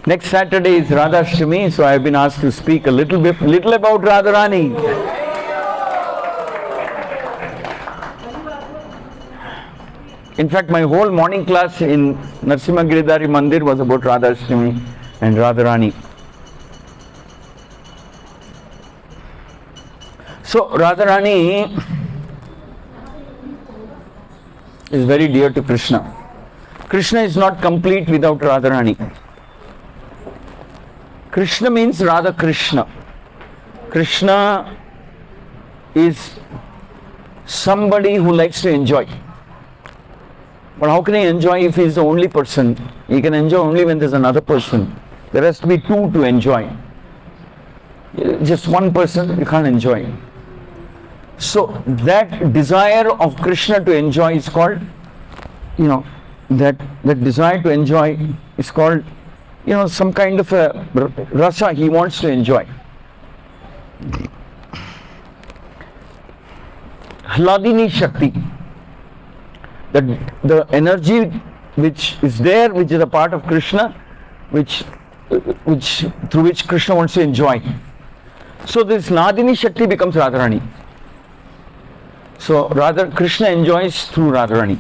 Next Saturday is Radha Ashtami, so I have been asked to speak a little about Radharani. In fact, my whole morning class in Narasimha Giridhari Mandir was about Radha Ashtami and Radharani. So Radharani is very dear to Krishna. Krishna is not complete without Radharani. Krishna means Radha Krishna. Krishna is somebody who likes to enjoy. But how can he enjoy if he is the only person? He can enjoy only when there is another person. There has to be two to enjoy. Just one person, you can't enjoy. So that desire of Krishna to enjoy is called, that desire to enjoy is called, some kind of a rasa he wants to enjoy. Hladini Shakti, the energy which is there, which is a part of Krishna, through which Krishna wants to enjoy. So this Hladini Shakti becomes Radharani. So Krishna enjoys through Radharani.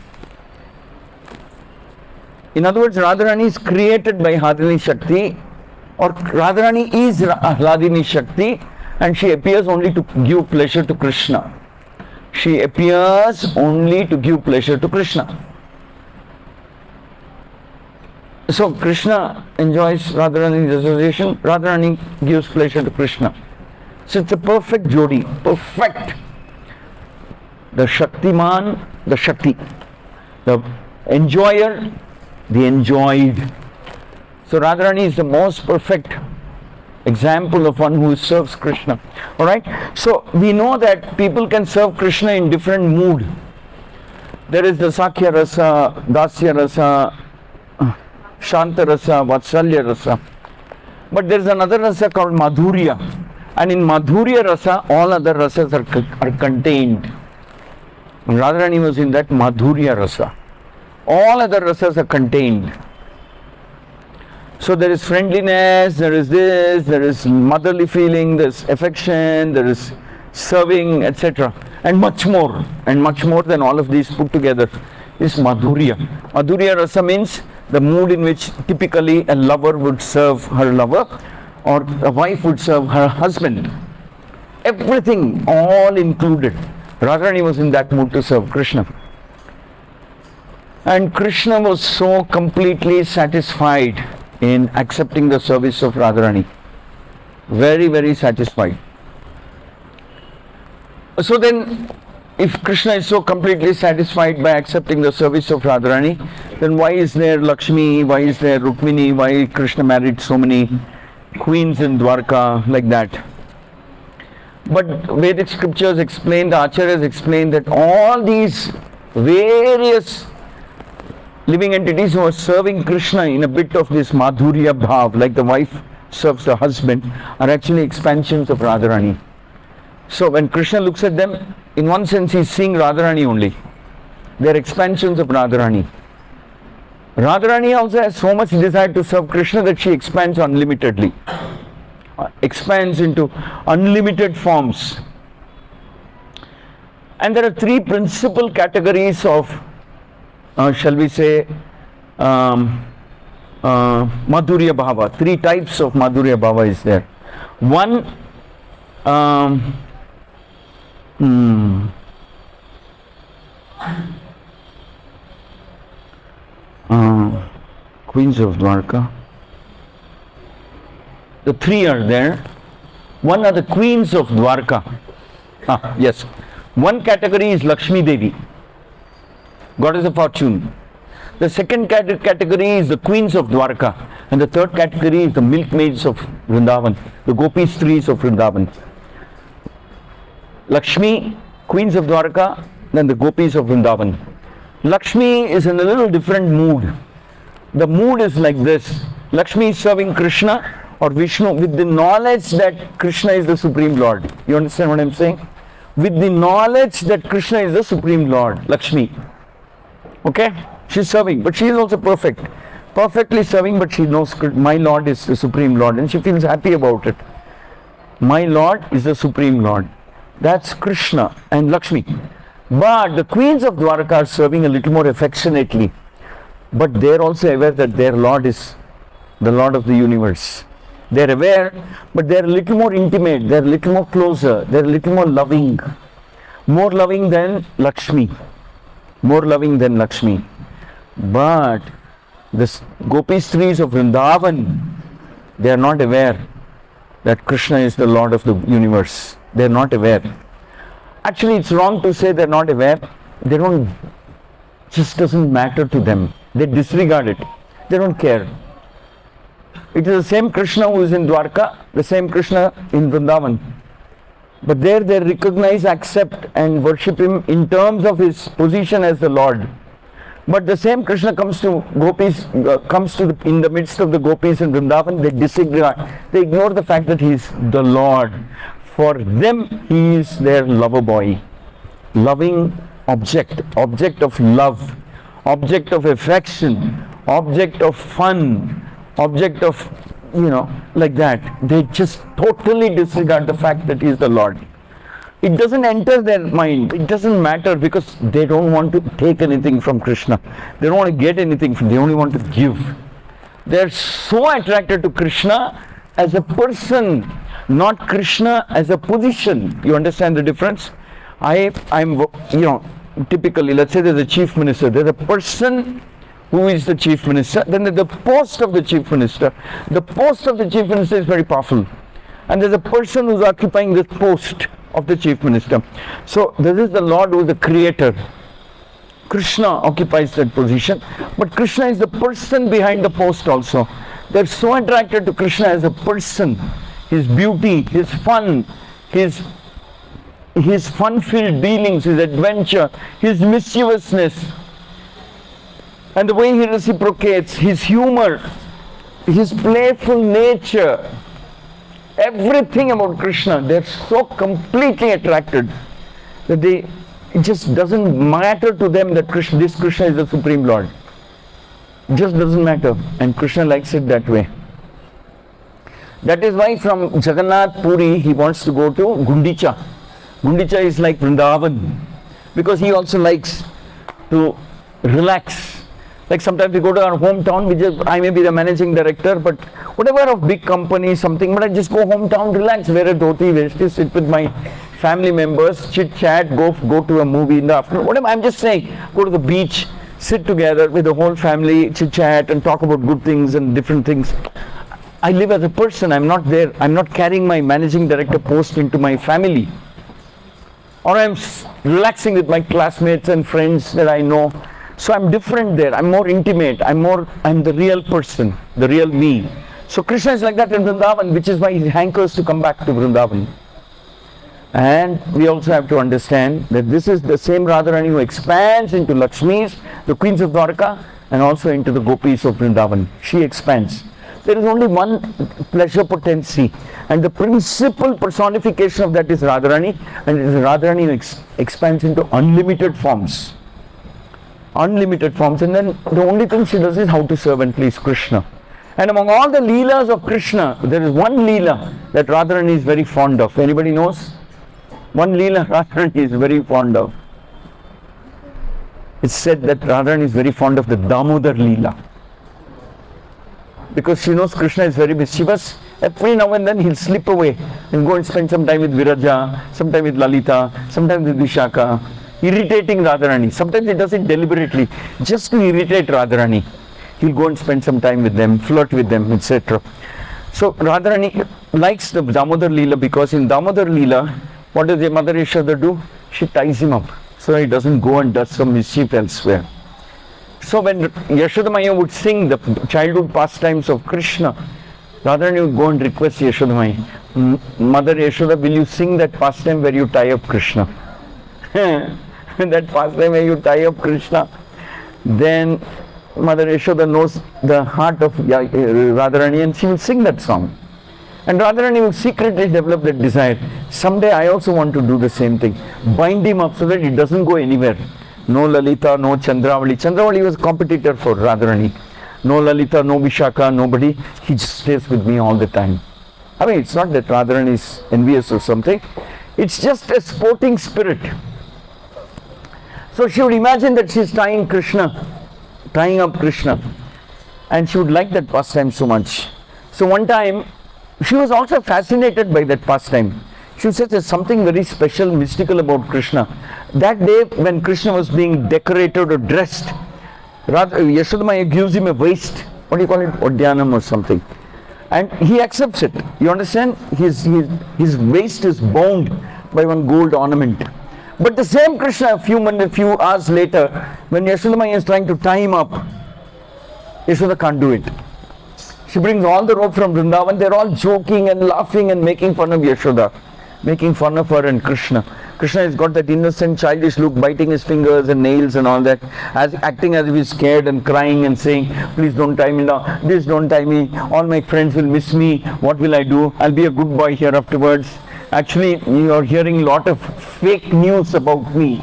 In other words, Radharani is created by Hladini Shakti, or Radharani is Hladini Shakti, and she appears only to give pleasure to Krishna. She appears only to give pleasure to Krishna. So Krishna enjoys Radharani's association, Radharani gives pleasure to Krishna. So it's a perfect jodi, perfect. The Shaktiman, the Shakti. The enjoyer, the enjoyed. So Radharani is the most perfect example of one who serves Krishna. Alright? So we know that people can serve Krishna in different mood. There is the Sakhya Rasa, Dasya Rasa, Shanta Rasa, Vatsalya Rasa. But there is another rasa called Madhurya. And in Madhurya Rasa, all other rasas are contained. Radharani was in that Madhurya Rasa. All other rasas are contained. So there is friendliness, there is this, there is motherly feeling, there is affection, there is serving, etc. And much more than all of these put together is Madhurya. Madhurya Rasa means the mood in which typically a lover would serve her lover, or a wife would serve her husband. Everything, all included. Radharani was in that mood to serve Krishna. And Krishna was so completely satisfied in accepting the service of Radharani. Very, very satisfied. So then, if Krishna is so completely satisfied by accepting the service of Radharani, then why is there Lakshmi, why is there Rukmini, why Krishna married so many queens in Dwarka, like that? But Vedic scriptures explain, the Acharyas explain that all these various living entities who are serving Krishna in a bit of this Madhurya Bhav, like the wife serves the husband, are actually expansions of Radharani. So when Krishna looks at them, in one sense he is seeing Radharani only. They are expansions of Radharani. Radharani also has so much desire to serve Krishna that she expands unlimitedly. Expands into unlimited forms. And there are three principal categories of, shall we say, Madhurya Bhava. Three types of Madhurya Bhava is there. One, Queens of Dwarka. The three are there. One are the queens of Dwarka. Yes. One category is Lakshmi Devi, goddess of fortune. The second category is the queens of Dwarka. And the third category is the milkmaids of Vrindavan, the gopi strees of Vrindavan. Lakshmi, queens of Dwarka, then the gopis of Vrindavan. Lakshmi is in a little different mood. The mood is like this. Lakshmi is serving Krishna or Vishnu with the knowledge that Krishna is the Supreme Lord. You understand what I am saying? With the knowledge that Krishna is the Supreme Lord, Lakshmi. Okay? She is serving, but she is also perfect. perfectly serving, but she knows my Lord is the Supreme Lord and she feels happy about it. My Lord is the Supreme Lord. That's Krishna and Lakshmi. But the queens of Dwarka are serving a little more affectionately. But they are also aware that their Lord is the Lord of the universe. They are aware, but they are a little more intimate, they are a little more closer, they are a little more loving. More loving than Lakshmi. More loving than Lakshmi. But the Gopistris of Vrindavan, they are not aware that Krishna is the Lord of the universe. They are not aware. Actually, it's wrong to say they are not aware. They don't, just doesn't matter to them. They disregard it. They don't care. It is the same Krishna who is in Dwarka, the same Krishna in Vrindavan. But there they recognize, accept and worship him in terms of his position as the Lord. But the same Krishna comes to gopis, in the midst of the gopis in Vrindavan, they disregard. They ignore the fact that he is the Lord. For them, he is their lover boy. Loving object, object of love, object of affection, object of fun, object of, like that. They just totally disregard the fact that he is the Lord. It doesn't enter their mind. It doesn't matter because they don't want to take anything from Krishna. They don't want to get anything from him. They only want to give. They are so attracted to Krishna as a person, not Krishna as a position. You understand the difference? I'm typically, let's say there's a chief minister. There's a person who is the chief minister. Then there's the post of the chief minister. The post of the chief minister is very powerful. And there's a person who's occupying this post of the chief minister. So this is the Lord who is the creator. Krishna occupies that position. But Krishna is the person behind the post also. They're so attracted to Krishna as a person. His beauty, his fun, his fun-filled dealings, his adventure, his mischievousness, and the way he reciprocates, his humor, his playful nature, everything about Krishna, they're so completely attracted that it just doesn't matter to them that this Krishna is the Supreme Lord. It just doesn't matter, and Krishna likes it that way. That is why from Jagannath Puri he wants to go to Gundicha. Gundicha is like Vrindavan, because he also likes to relax. Like sometimes we go to our hometown, I may be the managing director, but whatever of big company, something, but I just go hometown, relax, wear a dhoti, vesti, sit with my family members, chit chat, go to a movie in the afternoon, whatever. I'm just saying, go to the beach, sit together with the whole family, chit chat and talk about good things and different things. I live as a person, I'm not there, I'm not carrying my managing director post into my family. Or I'm relaxing with my classmates and friends that I know. So I'm different there, I'm more intimate, I'm the real person, the real me. So Krishna is like that in Vrindavan, which is why he hankers to come back to Vrindavan. And we also have to understand that this is the same Radharani who expands into Lakshmis, the queens of Dwarka, and also into the gopis of Vrindavan. She expands. There is only one pleasure potency, and the principal personification of that is Radharani, and it is Radharani who expands into unlimited forms. Unlimited forms, and then the only thing she does is how to serve and please Krishna. And among all the leelas of Krishna, there is one leela that Radharani is very fond of. Anybody knows? One leela Radharani is very fond of. It's said that Radharani is very fond of the Damodar leela, because she knows Krishna is very mischievous. Every now and then he'll slip away and go and spend some time with Viraja, some time with Lalita, sometimes with Vishaka, irritating Radharani. Sometimes he does it deliberately, just to irritate Radharani. He'll go and spend some time with them, flirt with them, etc. So Radharani likes the Damodar Leela, because in Damodar Leela, what does the Mother Yashoda do? She ties him up so he doesn't go and does some mischief elsewhere. So when Yashoda Maya would sing the childhood pastimes of Krishna, Radharani would go and request Yashoda Maya, Mother Yashoda, will you sing that pastime where you tie up Krishna? That pastime where you tie up Krishna, then Mother Yashoda knows the heart of Radharani, and she will sing that song. And Radharani will secretly develop that desire. Someday I also want to do the same thing. Bind him up so that he doesn't go anywhere. No Lalita, no Chandravali. Chandravali was a competitor for Radharani. no Lalita, no Vishaka, nobody. He just stays with me all the time. I mean, it's not that Radharani is envious or something. It's just a sporting spirit. So she would imagine that she's tying up Krishna. And she would like that pastime so much. So one time, she was also fascinated by that pastime. She said there's something very special, mystical about Krishna. That day when Krishna was being decorated or dressed, Yashodamaya gives him a waist, what do you call it, Odyanam or something. And he accepts it. You understand? His waist is bound by one gold ornament. But the same Krishna, a few hours later, when Yashodamaya is trying to tie him up, Yashoda can't do it. She brings all the rope from Vrindavan. They're all joking and laughing and making fun of Yashoda, making fun of her and Krishna. Krishna has got that innocent, childish look, biting his fingers and nails and all that, acting as if he's scared and crying and saying, please don't tie me down, please don't tie me, all my friends will miss me, what will I do? I'll be a good boy here afterwards. Actually, you're hearing a lot of fake news about me.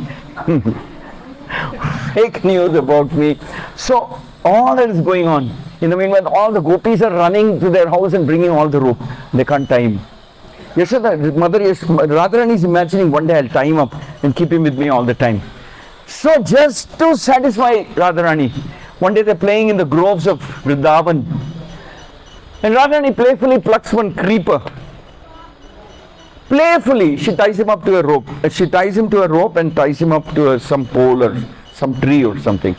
Fake news about me. So, all that is going on. In the meanwhile, all the gopis are running to their house and bringing all the rope. They can't tie him. Yashoda, Mother Radharani is imagining one day I'll tie him up and keep him with me all the time. So just to satisfy Radharani, one day they're playing in the groves of Vrindavan. And Radharani playfully plucks one creeper. Playfully, she ties him up to a rope. She ties him to a rope and ties him up to some pole or some tree or something.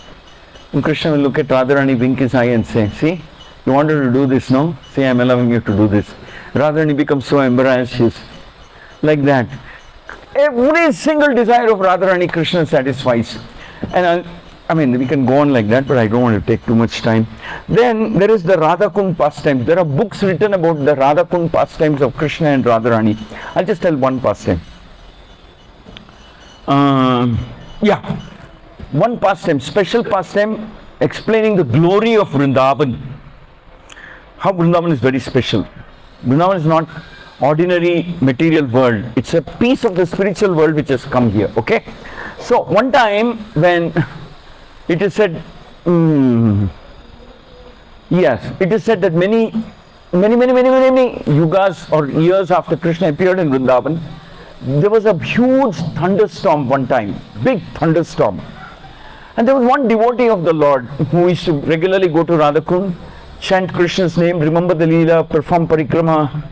And Krishna will look at Radharani, wink his eye and say, see, you wanted to do this, no? See, I'm allowing you to do this. Radharani becomes so embarrassed, she's like that. Every single desire of Radharani, Krishna satisfies. And I mean, we can go on like that, but I don't want to take too much time. Then there is the Radha-Kund pastimes. There are books written about the Radha-Kund pastimes of Krishna and Radharani. I'll just tell one pastime. One pastime, special pastime explaining the glory of Vrindavan. How Vrindavan is very special. Vrindavan is not ordinary material world. It's a piece of the spiritual world which has come here. Okay? So one time when it is said, it is said that many yugas or years after Krishna appeared in Vrindavan, there was a huge thunderstorm one time, big thunderstorm. And there was one devotee of the Lord who used to regularly go to Radha-Kund, chant Krishna's name, remember the Leela, perform parikrama,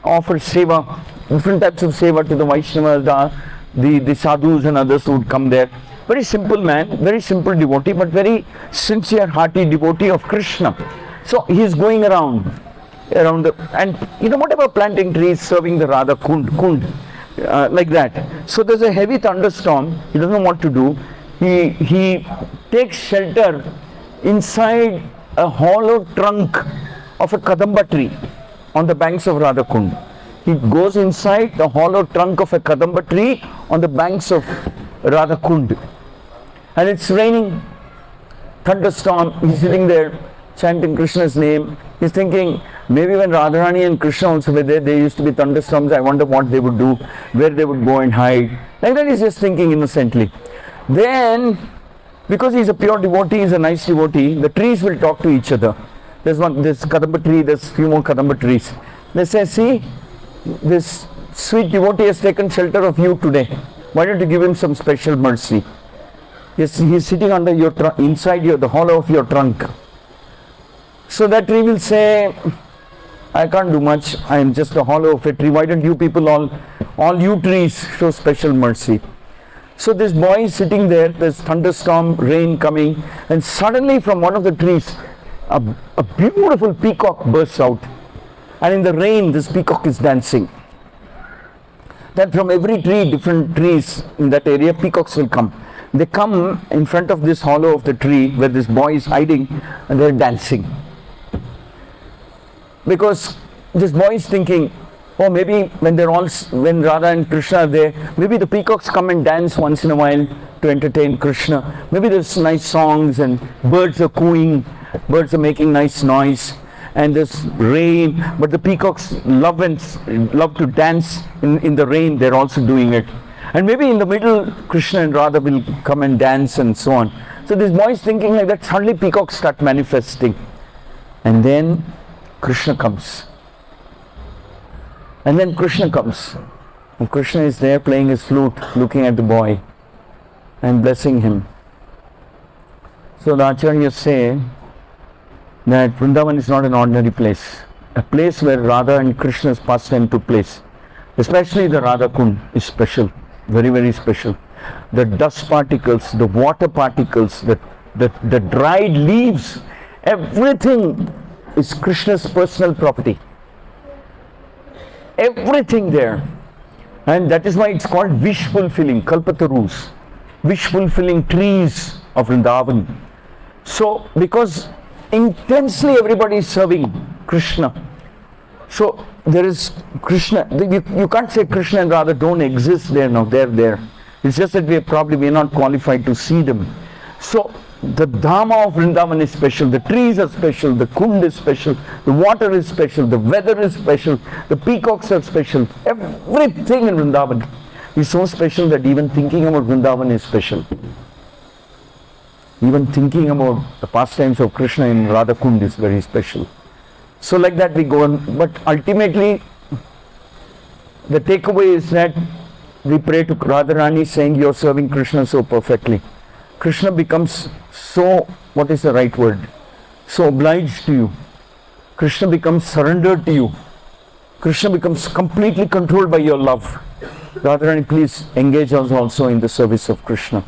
offer seva, different types of seva to the Vaishnavas, the sadhus and others who would come there. Very simple man, very simple devotee, but very sincere, hearty devotee of Krishna. So he is going around and whatever, planting trees, serving the Radha Kund, like that. So there's a heavy thunderstorm, he doesn't know what to do. He takes shelter inside a hollow trunk of a kadamba tree on the banks of Radha Kund. He goes inside the hollow trunk of a kadamba tree on the banks of Radha Kund. And it's raining, thunderstorm, he's sitting there chanting Krishna's name. He's thinking, maybe when Radharani and Krishna also were there used to be thunderstorms, I wonder what they would do, where they would go and hide. Like that he's just thinking innocently. Then, because he's a pure devotee, he's a nice devotee, the trees will talk to each other. There's kadamba tree, there's few more kadamba trees. They say, see, this sweet devotee has taken shelter of you today. Why don't you give him some special mercy? Yes, he's sitting under your inside the hollow of your trunk. So that tree will say, I can't do much, I am just a hollow of a tree. Why don't you people, all you trees, show special mercy? So this boy is sitting there, there's thunderstorm, rain coming, and suddenly from one of the trees, a beautiful peacock bursts out. And in the rain, this peacock is dancing. Then from every tree, different trees in that area, peacocks will come. They come in front of this hollow of the tree where this boy is hiding, and they're dancing. Because this boy is thinking, oh, maybe when Radha and Krishna are there, maybe the peacocks come and dance once in a while to entertain Krishna. Maybe there's nice songs and birds are cooing, birds are making nice noise, and there's rain, but the peacocks love to dance in the rain, they're also doing it. And maybe in the middle, Krishna and Radha will come and dance and so on. So this boy is thinking like that, suddenly peacocks start manifesting. And then Krishna comes. And then Krishna comes. And Krishna is there playing his flute, looking at the boy and blessing him. So the Acharyas say that Vrindavan is not an ordinary place. A place where Radha and Krishna's pastime took place. Especially the Radha Kund is special. Very, very special. The dust particles, the water particles, the dried leaves, everything is Krishna's personal property. Everything there. And that is why it's called wish fulfilling, Kalpatarus. Wish fulfilling trees of Vrindavan. So, because intensely everybody is serving Krishna. So, there is Krishna. You can't say Krishna and Radha don't exist there now. They're there. It's just that we're not qualified to see them. So, the Dhama of Vrindavan is special. The trees are special. The Kund is special. The water is special. The weather is special. The peacocks are special. Everything in Vrindavan is so special that even thinking about Vrindavan is special. Even thinking about the pastimes of Krishna in Radha Kund is very special. So like that we go on. But ultimately, the takeaway is that we pray to Radharani saying, you're serving Krishna so perfectly. Krishna becomes so, what is the right word? So obliged to you. Krishna becomes surrendered to you. Krishna becomes completely controlled by your love. Radharani, please engage us also in the service of Krishna.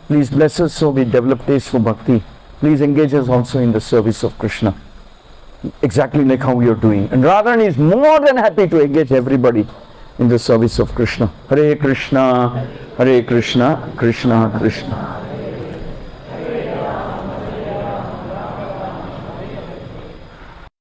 Please bless us so we develop taste for bhakti. Please engage us also in the service of Krishna. Exactly like how we are doing. And Radharani is more than happy to engage everybody in the service of Krishna. Hare Krishna, Krishna Krishna.